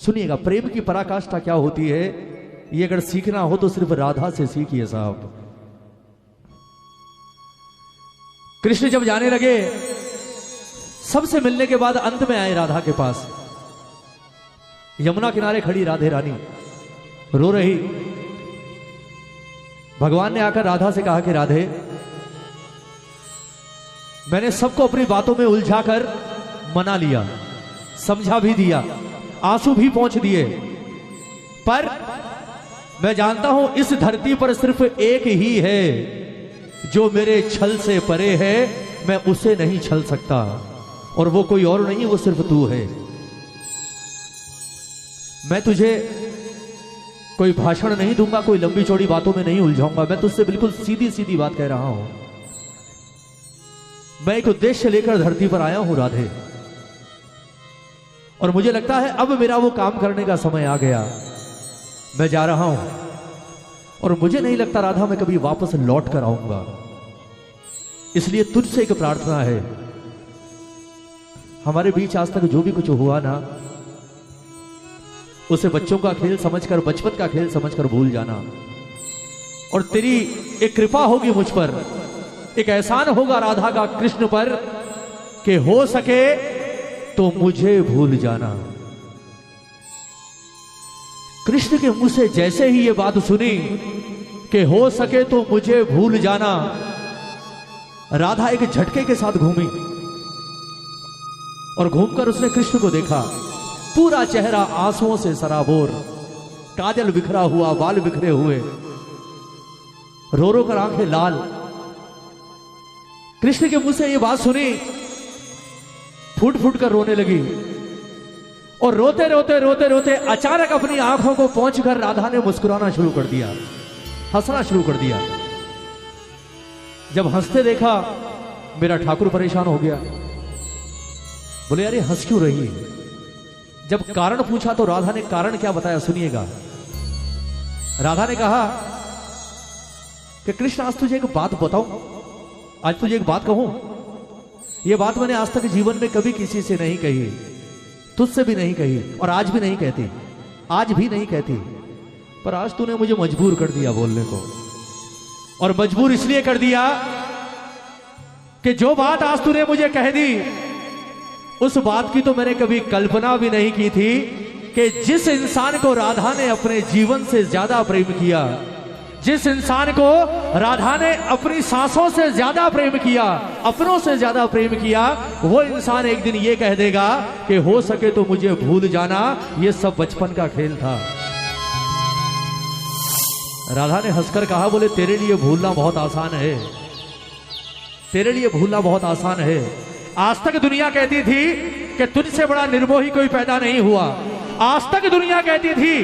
सुनिएगा, प्रेम की पराकाष्ठा क्या होती है, ये अगर सीखना हो तो सिर्फ राधा से सीखिए साहब। कृष्ण जब जाने लगे, सबसे मिलने के बाद अंत में आए राधा के पास। यमुना किनारे खड़ी राधे रानी रो रही। भगवान ने आकर राधा से कहा कि राधे, मैंने सबको अपनी बातों में उलझाकर मना लिया, समझा भी दिया, आंसू भी पहुंच दिए, पर मैं जानता हूं इस धरती पर सिर्फ एक ही है जो मेरे छल से परे है, मैं उसे नहीं छल सकता, और वो कोई और नहीं, वो सिर्फ तू है। मैं तुझे कोई भाषण नहीं दूंगा, कोई लंबी चौड़ी बातों में नहीं उलझाऊंगा, मैं तुझसे बिल्कुल सीधी सीधी बात कह रहा हूं। मैं एक उद्देश्य लेकर धरती पर आया हूं राधे, और मुझे लगता है अब मेरा वो काम करने का समय आ गया। मैं जा रहा हूं, और मुझे नहीं लगता राधा मैं कभी वापस लौट कर आऊंगा। इसलिए तुझसे एक प्रार्थना है, हमारे बीच आज तक जो भी कुछ हुआ ना, उसे बच्चों का खेल समझकर, बचपन का खेल समझकर भूल जाना, और तेरी एक कृपा होगी मुझ पर, एक एहसान होगा राधा का कृष्ण पर, कि हो सके तो मुझे भूल जाना। कृष्ण के मुंह से जैसे ही ये बात सुनी कि हो सके तो मुझे भूल जाना, राधा एक झटके के साथ घूमी, और घूमकर उसने कृष्ण को देखा। पूरा चेहरा आंसुओं से सराबोर, काजल बिखरा हुआ, बाल बिखरे हुए, रो रो कर आंखें लाल। कृष्ण के मुंह से ये बात सुनी, फूट फूट कर रोने लगी, और रोते रोते रोते रोते अचानक अपनी आंखों को पहुंचकर राधा ने मुस्कुराना शुरू कर दिया, हंसना शुरू कर दिया। जब हंसते देखा, मेरा ठाकुर परेशान हो गया, बोले अरे हंस क्यों रही है? जब कारण पूछा तो राधा ने कारण क्या बताया, सुनिएगा। राधा ने कहा कि कृष्ण आज तुझे एक बात बताऊं, आज तुझे एक बात कहूं, यह बात मैंने आज तक जीवन में कभी किसी से नहीं कही, तुझसे भी नहीं कही, और आज भी नहीं कहती, आज भी नहीं कहती, पर आज तूने मुझे मजबूर कर दिया बोलने को। और मजबूर इसलिए कर दिया कि जो बात आज तूने मुझे कह दी, उस बात की तो मैंने कभी कल्पना भी नहीं की थी कि जिस इंसान को राधा ने अपने जीवन से ज्यादा प्रेम किया, जिस इंसान को राधा ने अपनी सांसों से ज्यादा प्रेम किया, अपनों से ज्यादा प्रेम किया, वो इंसान एक दिन ये कह देगा कि हो सके तो मुझे भूल जाना, ये सब बचपन का खेल था। राधा ने हंसकर कहा, बोले तेरे लिए भूलना बहुत आसान है, तेरे लिए भूलना बहुत आसान है। आज तक दुनिया कहती थी कि तुझसे बड़ा निर्मोही कोई पैदा नहीं हुआ। आज तक दुनिया कहती थी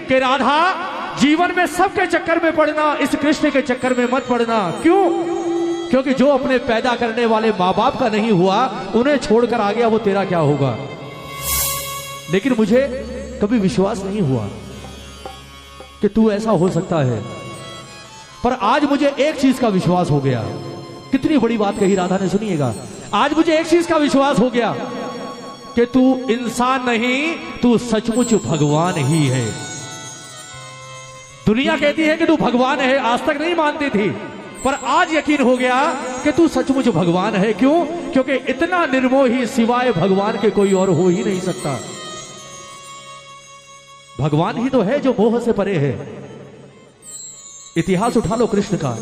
कि राधा जीवन में सबके चक्कर में पड़ना, इस कृष्ण के चक्कर में मत पड़ना। क्यों? क्योंकि जो अपने पैदा करने वाले माँ बाप का नहीं हुआ, उन्हें छोड़कर आ गया, वो तेरा क्या होगा। लेकिन मुझे कभी विश्वास नहीं हुआ कि तू ऐसा हो सकता है, पर आज मुझे एक चीज का विश्वास हो गया। कितनी बड़ी बात कही राधा ने, सुनिएगा। आज मुझे एक चीज का विश्वास हो गया कि तू इंसान नहीं, तू सचमुच भगवान ही है। दुनिया कहती है कि तू भगवान है, आज तक नहीं मानती थी, पर आज यकीन हो गया कि तू सचमुच भगवान है। क्यों? क्योंकि इतना निर्मोही सिवाय भगवान के कोई और हो ही नहीं सकता। भगवान ही तो है जो मोह से परे है। इतिहास उठा लो कृष्ण का,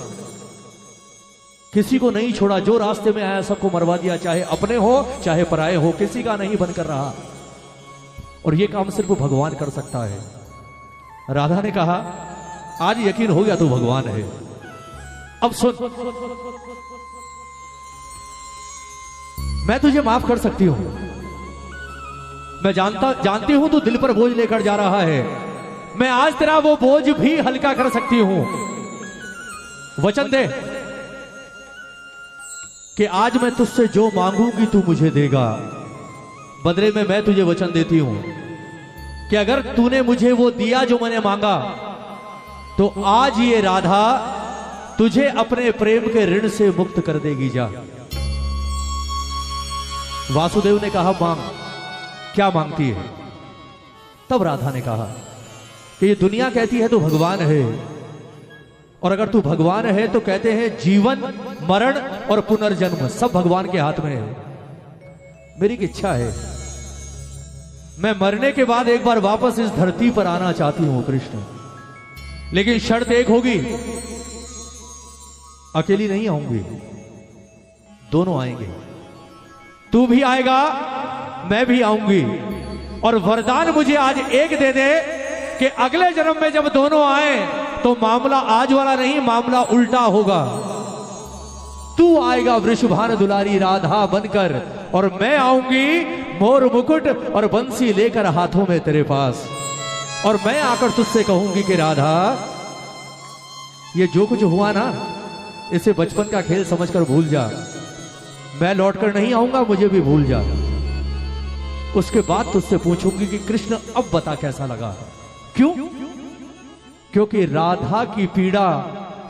किसी को नहीं छोड़ा, जो रास्ते में आया सबको मरवा दिया, चाहे अपने हो चाहे पराए हो, किसी का नहीं बनकर रहा। और यह काम सिर्फ भगवान कर सकता है। राधा ने कहा, आज यकीन हो गया तू भगवान है। अब सुन, मैं तुझे माफ कर सकती हूं, मैं जानती हूं तू दिल पर बोझ लेकर जा रहा है, मैं आज तेरा वो बोझ भी हल्का कर सकती हूं। वचन दे कि आज मैं तुझसे जो मांगूंगी तू मुझे देगा। बदले में मैं तुझे वचन देती हूं कि अगर तूने मुझे वो दिया जो मैंने मांगा, तो आज ये राधा तुझे अपने प्रेम के ऋण से मुक्त कर देगी। जा। वासुदेव ने कहा, मांग। क्या मांगती है? तब राधा ने कहा कि ये दुनिया कहती है तू भगवान है, और अगर तू भगवान है तो कहते हैं जीवन मरण और पुनर्जन्म सब भगवान के हाथ में है। मेरी एक इच्छा है, मैं मरने के बाद एक बार वापस इस धरती पर आना चाहती हूं कृष्ण, लेकिन शर्त एक होगी, अकेली नहीं आऊंगी, दोनों आएंगे। तू भी आएगा, मैं भी आऊंगी, और वरदान मुझे आज एक दे दे कि अगले जन्म में जब दोनों आए तो मामला आज वाला नहीं, मामला उल्टा होगा। तू आएगा वृषभान दुलारी राधा बनकर, और मैं आऊंगी मोर मुकुट और बंसी लेकर हाथों में तेरे पास, और मैं आकर तुझसे कहूंगी कि राधा ये जो कुछ हुआ ना इसे बचपन का खेल समझकर भूल जा, मैं लौटकर नहीं आऊंगा, मुझे भी भूल जा। उसके बाद तुझसे पूछूंगी कि कृष्ण अब बता कैसा लगा। क्यों? क्योंकि राधा की पीड़ा,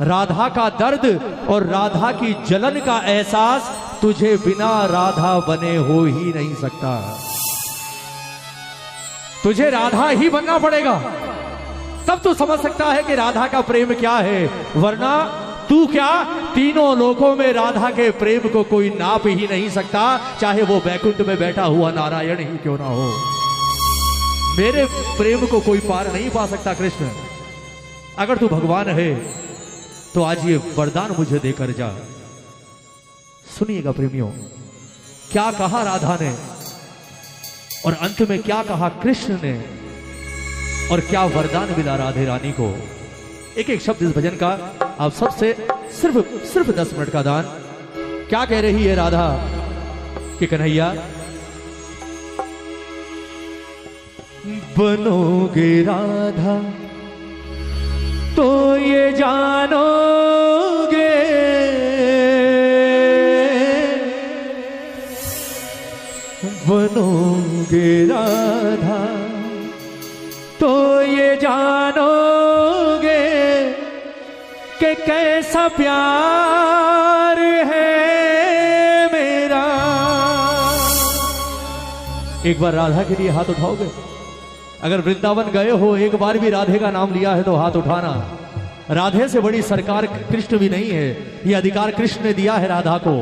राधा का दर्द और राधा की जलन का एहसास तुझे बिना राधा बने हो ही नहीं सकता। तुझे राधा ही बनना पड़ेगा, तब तू समझ सकता है कि राधा का प्रेम क्या है, वरना तू क्या तीनों लोकों में राधा के प्रेम को कोई नाप ही नहीं सकता, चाहे वो बैकुंठ में बैठा हुआ नारायण ही क्यों ना हो। मेरे प्रेम को कोई पार नहीं पा सकता कृष्ण। अगर तू भगवान है तो आज ये वरदान मुझे देकर जा। सुनिएगा प्रेमियों, क्या कहा राधा ने और अंत में क्या कहा कृष्ण ने, और क्या वरदान मिला राधे रानी को। एक एक शब्द इस भजन का आप सबसे सिर्फ 10 मिनट का दान। क्या कह रही है राधा कि कन्हैया बनोगे राधा तो ये जानोगे, बनोगे राधा तो ये जानोगे कि कैसा प्यार है मेरा। एक बार राधा के लिए हाथ उठाओगे? अगर वृंदावन गए हो, एक बार भी राधे का नाम लिया है तो हाथ उठाना। राधे से बड़ी सरकार कृष्ण भी नहीं है, ये अधिकार कृष्ण ने दिया है राधा को।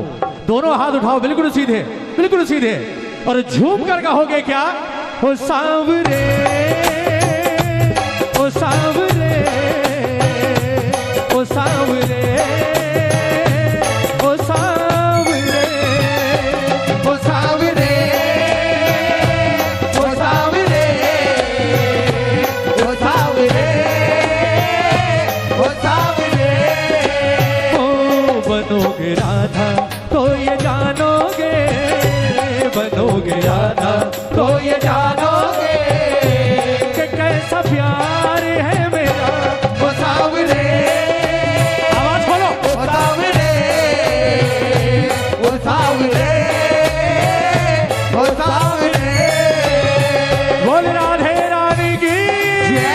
दोनों हाथ उठाओ, बिल्कुल सीधे, बिल्कुल सीधे, और झूम कर कहोगे क्या? ओ सांवरे, ओ सांवरे, ओ सांवरे, ओ सांवरे, ओ सांवरे, ओ सांवरे, ओ सांवरे, ओ सांवरे। ओ बनोगे राधा तो ये जानोगे, बनोगे राधा तो ये जानोगे कि कैसा प्यार है मेरा। ओ सांवरे, आवाज खोलो, ओ सांवरे, ओ सांवरे, ओ सांवरे। बोल राधे रानी की जय।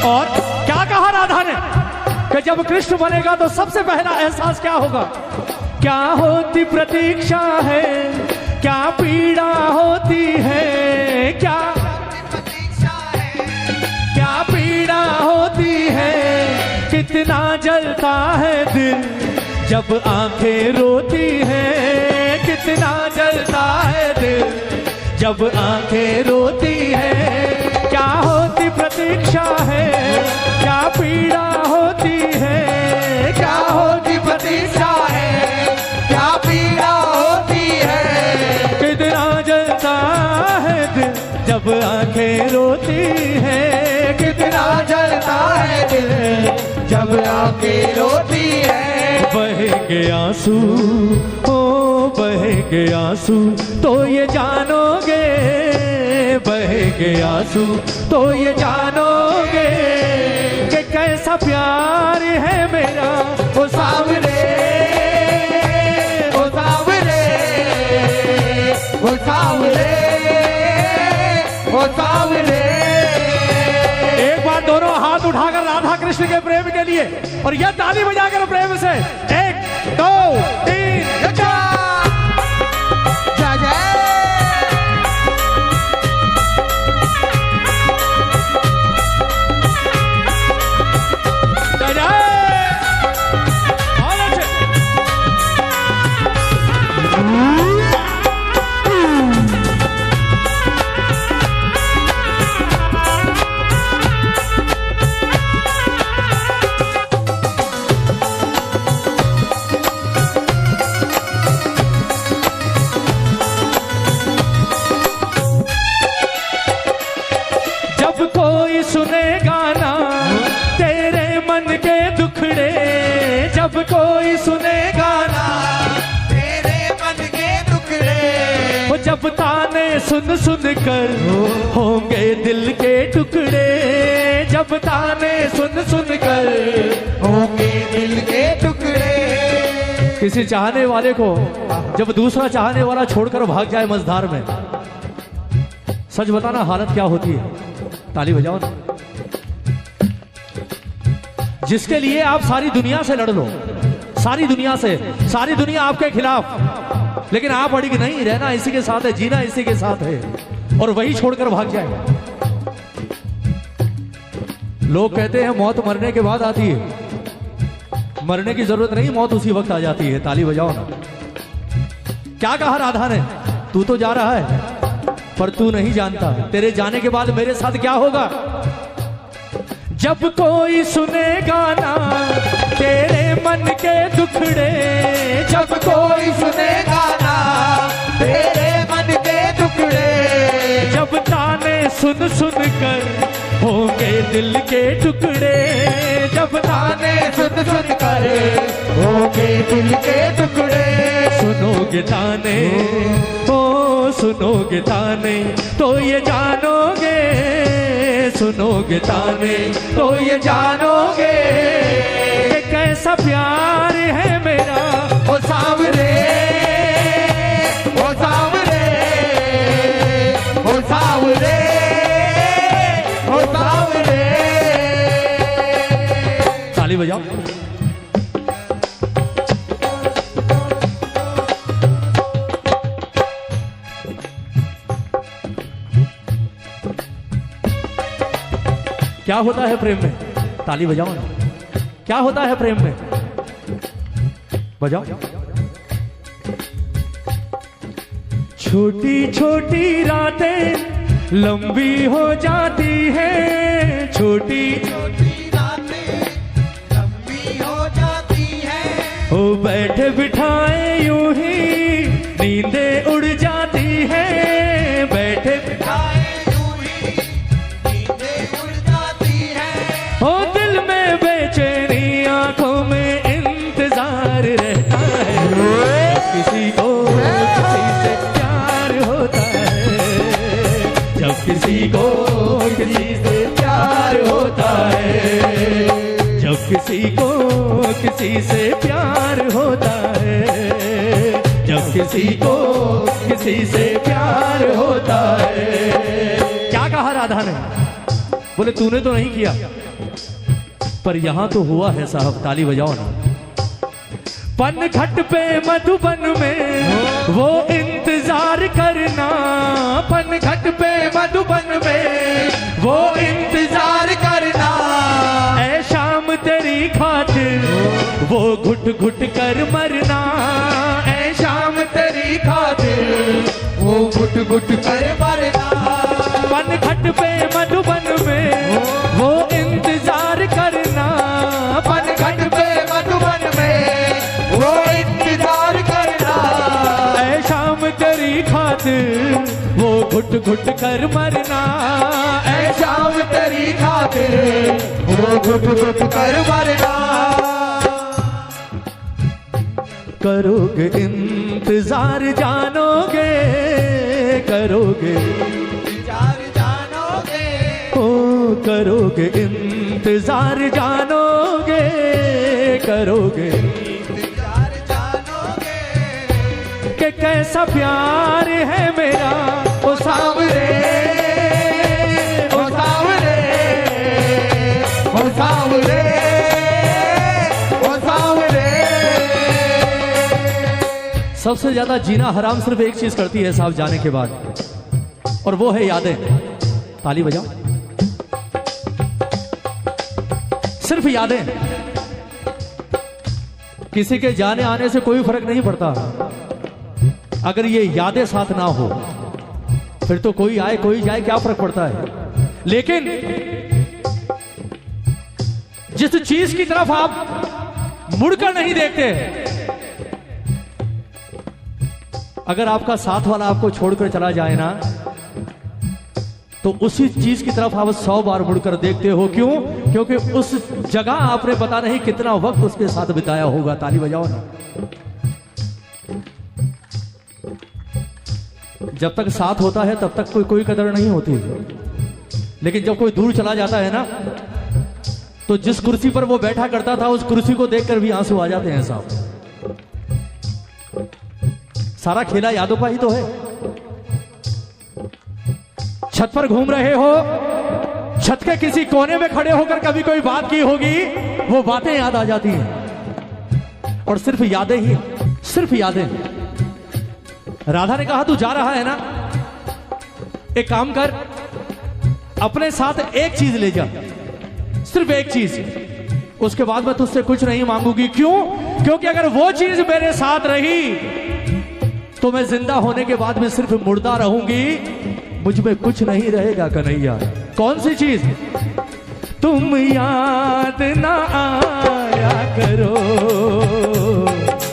और क्या कहा राधा ने कि जब कृष्ण बनेगा तो सबसे पहला एहसास क्या होगा? क्या होती प्रतीक्षा है, क्या पीड़ा होती है, क्या क्या पीड़ा होती है, कितना जलता है दिल जब आंखें रोती है, कितना जलता है दिल जब आंखें रोती है। क्या होती प्रतीक्षा है, क्या पीड़ा होती है, क्या होती प्रतीक्षा है, क्या पीड़ा होती है, कितना जलता है दिल जब आंखें रोती है, कितना जलता है दिल जब आंखें रोती है। बहेंगे आंसू, ओ बहेंगे आंसू तो ये जानोगे, बहेंगे आंसू तो ये जानोगे कि कैसा प्यार है मेरा ओ सावरे, ओ सावरे, ओ सावरे, ओ सावरे। एक बार दोनों हाथ उठाकर राधा कृष्ण के प्रेम के लिए और यह ताली बजाकर प्रेम से 1 2 3 जय जय। जब कोई सुनेगा ना तेरे मन के टुकड़े, वो जब ताने सुन सुन कर होंगे दिल के टुकड़े, जब ताने सुन सुन कर होंगे दिल के टुकड़े। किसी चाहने वाले को जब दूसरा चाहने वाला छोड़कर भाग जाए मझधार में, सच बताना हालत क्या होती है? ताली बजाओ ना। जिसके लिए आप सारी दुनिया से लड़ लो, सारी दुनिया से, सारी दुनिया आपके खिलाफ, लेकिन आप अड़िग नहीं, रहना इसी के साथ है, जीना इसी के साथ है, और वही छोड़कर भाग जाए। लोग कहते हैं मौत मरने के बाद आती है, मरने की जरूरत नहीं, मौत उसी वक्त आ जाती है। ताली बजाओ ना। क्या कहा राधा ने? तू तो जा रहा है पर तू नहीं जानता तेरे जाने के बाद मेरे साथ क्या होगा। जब कोई सुनेगा ना तेरे मन के दुखड़े, जब कोई सुनेगा ना तेरे मन के टुकड़े, जब ताने सुन सुन कर होंगे दिल के टुकड़े, जब ताने सुन सुन कर होंगे दिल के टुकड़े। सुनोगे ताने, ओ सुनोगे ताने तो ये जानोगे, सुनोगे ताने तो ये जानोगे कि कैसा प्यार है मेरा। ओ सावरे, ओ सावरे, ओ सावरे, ओ सावरे। ताली बजाओ। क्या होता है प्रेम में? ताली बजाओ ना। क्या होता है प्रेम में? बजाओ। छोटी छोटी रातें लंबी हो जाती है, छोटी छोटी रातें लंबी हो जाती है, हो बैठे बिठाए यूं ही नींदें उड़ जाती है, बैठे बिठाए यूं ही नींदें उड़ जाती है। हो दिल में बेचैनी, आंखों में इंतजार रहता है, जब किसी को किसी से प्यार होता है, जब किसी को किसी से प्यार होता है, जब किसी को किसी से प्यार होता है, जब किसी को किसी से प्यार होता है। क्या कहा राधा ने? बोले तूने तो नहीं किया पर यहां तो हुआ है साहब। ताली बजाओ ना। पनघट पे मधुबन में वो इंतजार करना, पनघट पे मधुबन में वो इंतजार करना, ऐ शाम तेरी खातिर वो घुट घुट कर मरना, ऐ शाम तेरी खातिर वो घुट घुट कर मरना। पनघट पे मधुबन में वो इंतजार करना, पनघट पे मधुबन में वो इंतजार करना, ऐ शाम तेरी खातिर खातिर वो घुट घुट कर मरना। ऐ शाम तेरी खातिर वो घुट घुट कर मरना। करोगे इंतजार जानोगे, करोगे इंतजार जानोगे, ओ करोगे इंतजार जानोगे, करोगे इंतजार जानोगे कि कैसा प्यार है मेरा ओ सांवरे, ओ सांवरे, ओ सांवरे, ओ सांवरे। सबसे ज्यादा जीना हराम सिर्फ एक चीज करती है साहब जाने के बाद, और वो है यादें। ताली बजाओ। सिर्फ यादें। किसी के जाने आने से कोई फर्क नहीं पड़ता, अगर ये यादें साथ ना हो फिर तो कोई आए कोई जाए क्या फर्क पड़ता है। लेकिन जिस चीज की तरफ आप मुड़कर नहीं देखते, अगर आपका साथ वाला आपको छोड़कर चला जाए ना, तो उसी चीज की तरफ आप 100 बार मुड़कर देखते हो। क्यों? क्योंकि उस जगह आपने पता नहीं कितना वक्त उसके साथ बिताया होगा। ताली बजाओ ना। जब तक साथ होता है तब तक कोई कदर नहीं होती, लेकिन जब कोई दूर चला जाता है ना, तो जिस कुर्सी पर वो बैठा करता था उस कुर्सी को देखकर भी आंसू आ जाते हैं साहब। सारा खेला यादों का ही तो है। छत पर घूम रहे हो, छत के किसी कोने में खड़े होकर कभी कोई बात की होगी, वो बातें याद आ जाती हैं। और सिर्फ यादें ही, सिर्फ यादें। राधा ने कहा तू जा रहा है ना, एक काम कर, अपने साथ एक चीज ले जा, सिर्फ एक चीज। उसके बाद मैं तुझसे कुछ नहीं मांगूंगी। क्यों? क्योंकि अगर वो चीज मेरे साथ रही तो मैं जिंदा होने के बाद में सिर्फ मुर्दा रहूंगी, मुझ में कुछ नहीं रहेगा कन्हैया। कौन सी चीज? तुम याद ना आया करो,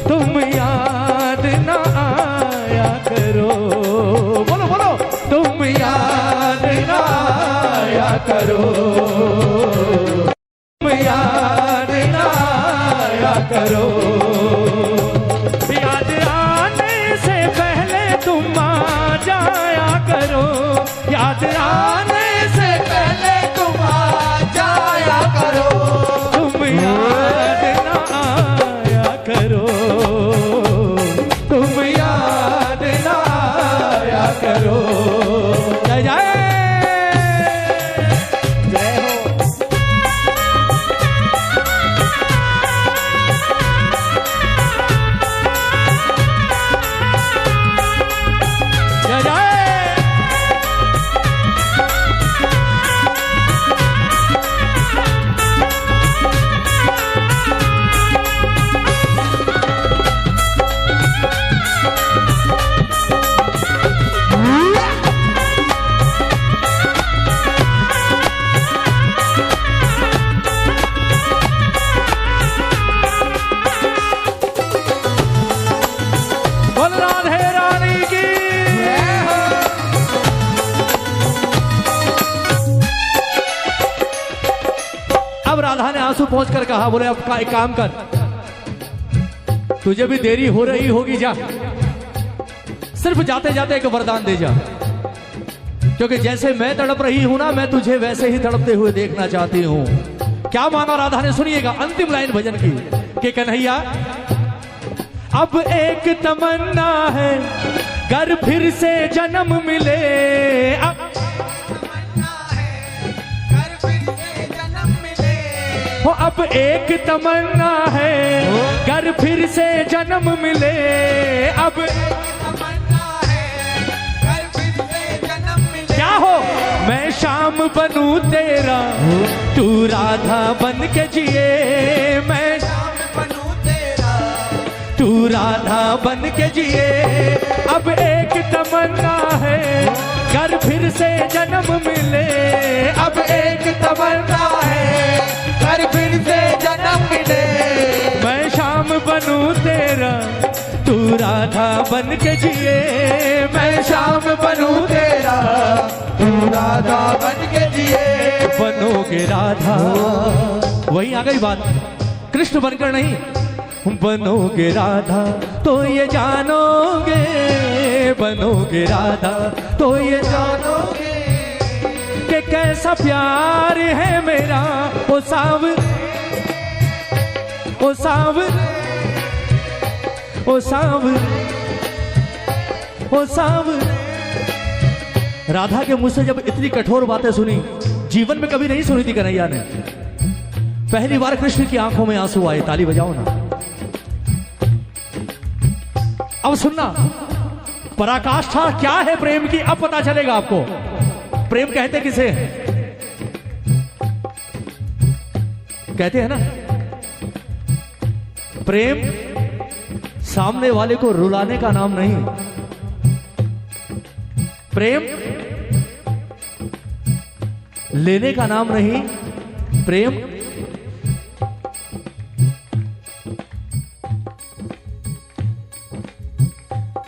तुम याद ना आया करो। बोलो बोलो। तुम याद ना आया करो, तुम याद ना आया करो। याद आने से पहले तुम आ जाया करो, याद आने से पहले तुम आ जाया करो, तुम याद ना आया करो, तुम याद ना आया करो। जय जय जय हो। जय जय। बोल राधे रानी की। अब राधा ने आंसू पहुंच कर कहा, बोले अब का एक काम कर, तुझे भी देरी हो रही होगी, जा सिर्फ जाते जाते एक वरदान दे जा, क्योंकि जैसे मैं तड़प रही हूं ना, मैं तुझे वैसे ही तड़पते हुए देखना चाहती हूं। क्या मांगा राधा ने? सुनिएगा अंतिम लाइन भजन की कि कन्हैया अब एक तमन्ना है, घर फिर से जन्म मिले। अब घर फिर से जन्म मिले, हो अब एक तमन्ना है, घर फिर से जन्म मिले। अब तमन्ना है, घर फिर से जन्म मिले। क्या हो? मैं शाम बनूं तेरा, तू राधा बन के जिए। मैं शाम बनूं तेरा, तू राधा बन के जिए। अब एक तमन्ना है, घर फिर से जन्म मिले। अब एक तमन्ना है, घर फिर से जन्म मिले। मैं शाम बनूं तेरा, तू तू राधा बन के जिए, मैं श्याम बनूं तेरा, तू राधा बन के जिए। बनोगे राधा, वही आ गई बात, कृष्ण बनकर नहीं, बनोगे राधा तो ये जानोगे, बनोगे राधा तो ये जानोगे कि कैसा प्यार है मेरा, ओ साव, ओ साव, ओ साव, ओ साव। राधा के मुंह से जब इतनी कठोर बातें सुनी, जीवन में कभी नहीं सुनी थी कन्हैया ने, पहली बार कृष्ण की आंखों में आंसू आए। ताली बजाओ ना। अब सुनना, पराकाष्ठा क्या है प्रेम की, अब पता चलेगा आपको। प्रेम कहते किसे हैं? कहते हैं ना, प्रेम सामने वाले को रुलाने का नाम नहीं, प्रेम लेने का नाम नहीं, प्रेम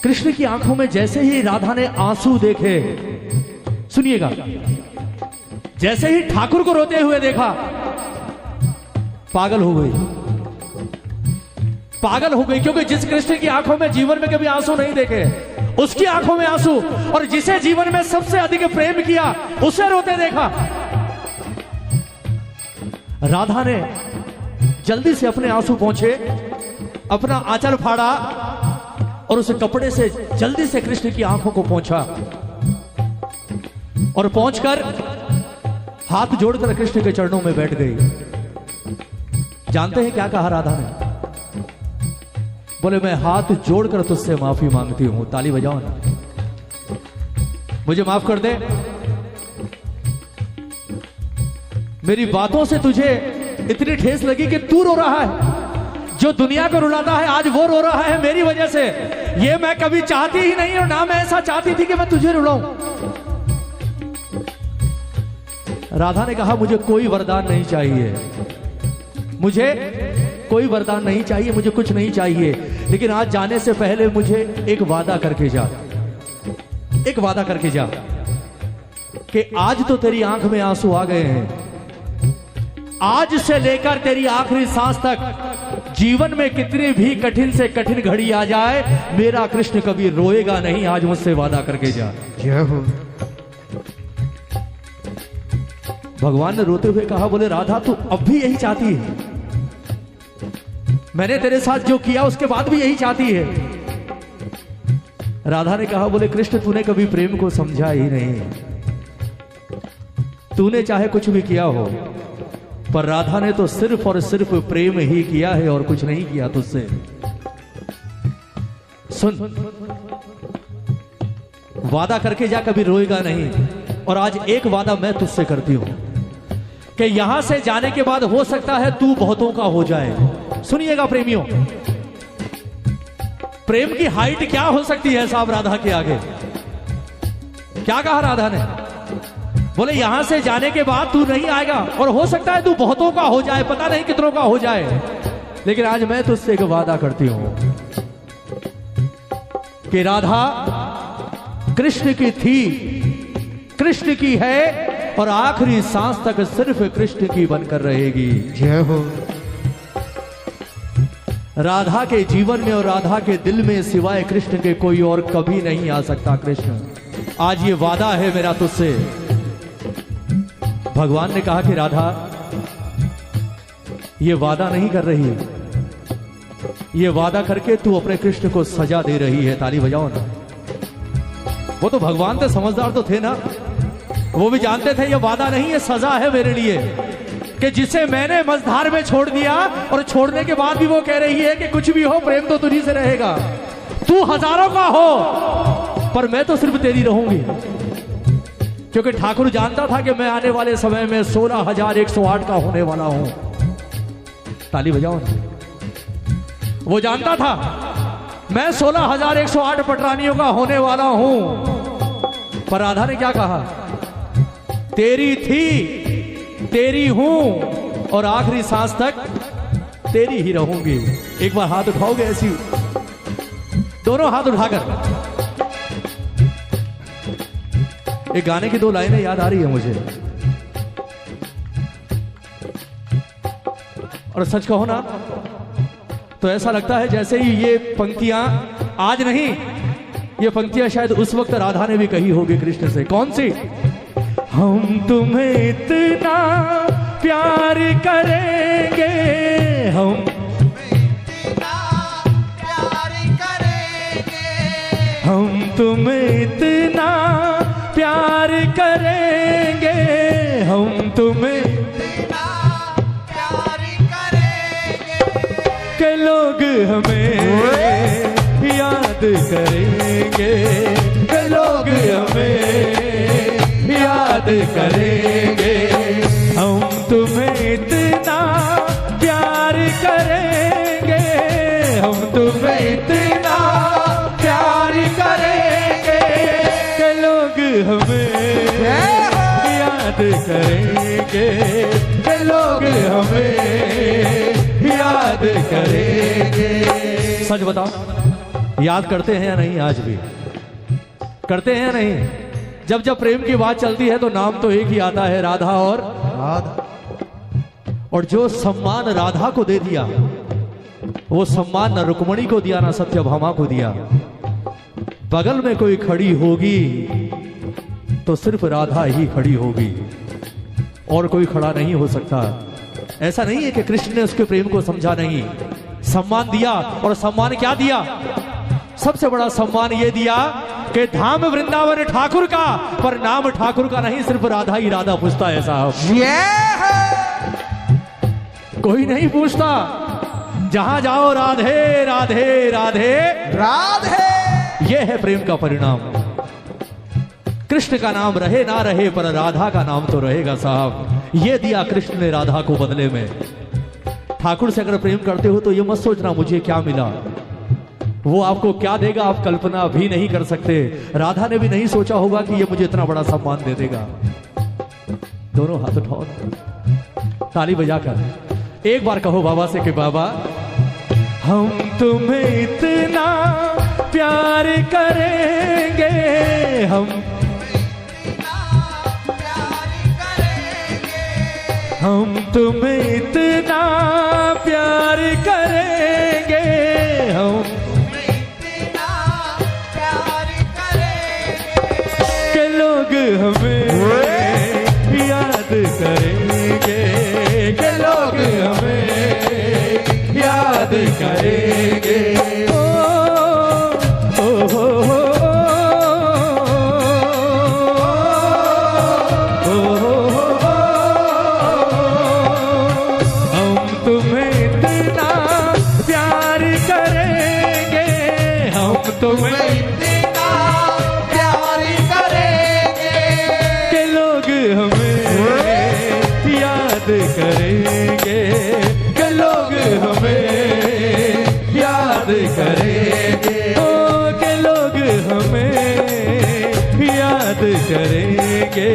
कृष्ण की आंखों में जैसे ही राधा ने आंसू देखे, सुनिएगा, जैसे ही ठाकुर को रोते हुए देखा, पागल हो गई, पागल हो गई। क्योंकि जिस कृष्ण की आंखों में जीवन में कभी आंसू नहीं देखे, उसकी आंखों में आंसू, और जिसे जीवन में सबसे अधिक प्रेम किया उसे रोते देखा। राधा ने जल्दी से अपने आंसू पोंछे, अपना आंचल फाड़ा और उस कपड़े से जल्दी से कृष्ण की आंखों को पोंछा, और पहुंचकर हाथ जोड़कर कृष्ण के चरणों में बैठ गई। जानते हैं क्या कहा राधा ने? बोले, मैं हाथ जोड़कर तुझसे माफी मांगती हूं। ताली बजाओ ना। मुझे माफ कर दे, मेरी बातों से तुझे इतनी ठेस लगी कि तू रो रहा है। जो दुनिया को रुलाता है आज वो रो रहा है मेरी वजह से। ये मैं कभी चाहती ही नहीं, और ना मैं ऐसा चाहती थी कि मैं तुझे रुलाऊं। राधा ने कहा, मुझे कोई वरदान नहीं चाहिए, मुझे कोई वरदान नहीं चाहिए, मुझे कुछ नहीं चाहिए, लेकिन आज जाने से पहले मुझे एक वादा करके जा, एक वादा करके जा कि आज तो तेरी आंख में आंसू आ गए हैं, आज से लेकर तेरी आखिरी सांस तक जीवन में कितनी भी कठिन से कठिन घड़ी आ जाए, मेरा कृष्ण कभी रोएगा नहीं। आज मुझसे वादा करके जा। जय हो। भगवान ने रोते हुए कहा, बोले राधा तू अब भी यही चाहती है? मैंने तेरे साथ जो किया उसके बाद भी यही चाहती है? राधा ने कहा, बोले कृष्ण तूने कभी प्रेम को समझा ही नहीं, तूने चाहे कुछ भी किया हो, पर राधा ने तो सिर्फ और सिर्फ प्रेम ही किया है और कुछ नहीं किया तुझसे। सुन, वादा करके जा, कभी रोएगा नहीं। और आज एक वादा मैं तुझसे करती हूं कि यहां से जाने के बाद हो सकता है तू बहुतों का हो जाए। सुनिएगा प्रेमियों, प्रेम की हाइट क्या हो सकती है साहब राधा के आगे? क्या कहा राधा ने? बोले यहां से जाने के बाद तू नहीं आएगा, और हो सकता है तू बहुतों का हो जाए, पता नहीं कितनों का हो जाए, लेकिन आज मैं तुझसे एक वादा करती हूं कि राधा कृष्ण की थी, कृष्ण की है, और आखिरी सांस तक सिर्फ कृष्ण की बनकर रहेगी। जय हो। राधा के जीवन में और राधा के दिल में सिवाय कृष्ण के कोई और कभी नहीं आ सकता। कृष्ण, आज ये वादा है मेरा तुझसे। भगवान ने कहा कि राधा ये वादा नहीं कर रही, ये वादा करके तू अपने कृष्ण को सजा दे रही है। ताली बजाओ ना। वो तो भगवान थे, समझदार तो थे ना, वो भी जानते थे ये वादा नहीं, ये सजा है मेरे लिए, कि जिसे मैंने मझधार में छोड़ दिया, और छोड़ने के बाद भी वो कह रही है कि कुछ भी हो प्रेम तो तुझी से रहेगा, तू हजारों का हो पर मैं तो सिर्फ तेरी रहूंगी। क्योंकि ठाकुर जानता था कि मैं आने वाले समय में 16,108 का होने वाला हूं। ताली बजाओ ना। वो जानता था मैं 16,108 पटरानियों का होने वाला हूं, पर राधा ने क्या कहा? तेरी थी, तेरी हूं, और आखिरी सांस तक तेरी ही रहूंगी। एक बार हाथ उठाओगे ऐसी दोनों हाथ उठाकर। एक गाने की दो लाइनें याद आ रही है मुझे, और सच कहो ना तो ऐसा लगता है जैसे ही ये पंक्तियां आज नहीं, ये पंक्तियां शायद उस वक्त राधा ने भी कही होगी कृष्ण से। कौन सी? हम तुम्हें इतना प्यार करेंगे, हम तुम्हें इतना प्यार करेंगे, हम तुम्हें इतना प्यार करेंगे कि लोग हमें याद करेंगे, कि लोग हमें याद करेंगे। हम तुम्हें इतना प्यार करेंगे, हम तुम्हें इतना प्यार करेंगे कि लोग हमें याद करेंगे, कि लोग हमें याद करेंगे। सच बताओ, याद करते हैं या नहीं? आज भी करते हैं या नहीं? जब जब प्रेम की बात चलती है तो नाम तो एक ही आता है, राधा। और जो सम्मान राधा को दे दिया, वो सम्मान न रुक्मणी को दिया ना सत्यभामा को दिया। बगल में कोई खड़ी होगी तो सिर्फ राधा ही खड़ी होगी, और कोई खड़ा नहीं हो सकता। ऐसा नहीं है कि कृष्ण ने उसके प्रेम को समझा नहीं, सम्मान दिया। और सम्मान क्या दिया? सबसे बड़ा सम्मान ये दिया कि धाम वृंदावन ठाकुर का, पर नाम ठाकुर का नहीं, सिर्फ राधा ही राधा पूछता है साहब। कोई नहीं पूछता। जहां जाओ राधे राधे राधे राधे। ये है प्रेम का परिणाम। कृष्ण का नाम रहे ना रहे, पर राधा का नाम तो रहेगा साहब। ये दिया कृष्ण ने राधा को बदले में। ठाकुर से अगर प्रेम करते हो तो ये मत सोचना मुझे क्या मिला, वो आपको क्या देगा आप कल्पना भी नहीं कर सकते। राधा ने भी नहीं सोचा होगा कि ये मुझे इतना बड़ा सम्मान दे देगा। दोनों हाथ उठाओ, ताली बजाकर एक बार कहो बाबा से कि बाबा हम तुम्हें इतना प्यार करेंगे, हम तुम्हें इतना प्यार करेंगे, हम के लोग हमें याद करेंगे, के लोग हमें याद करेंगे। हम तुम्हें इतना प्यार करेंगे, हम तुम्हें इतना प्यार करेंगे के लोग हमें याद करेंगे, के लोग हमें याद करेंगे, ओ के लोग हमें याद करेंगे।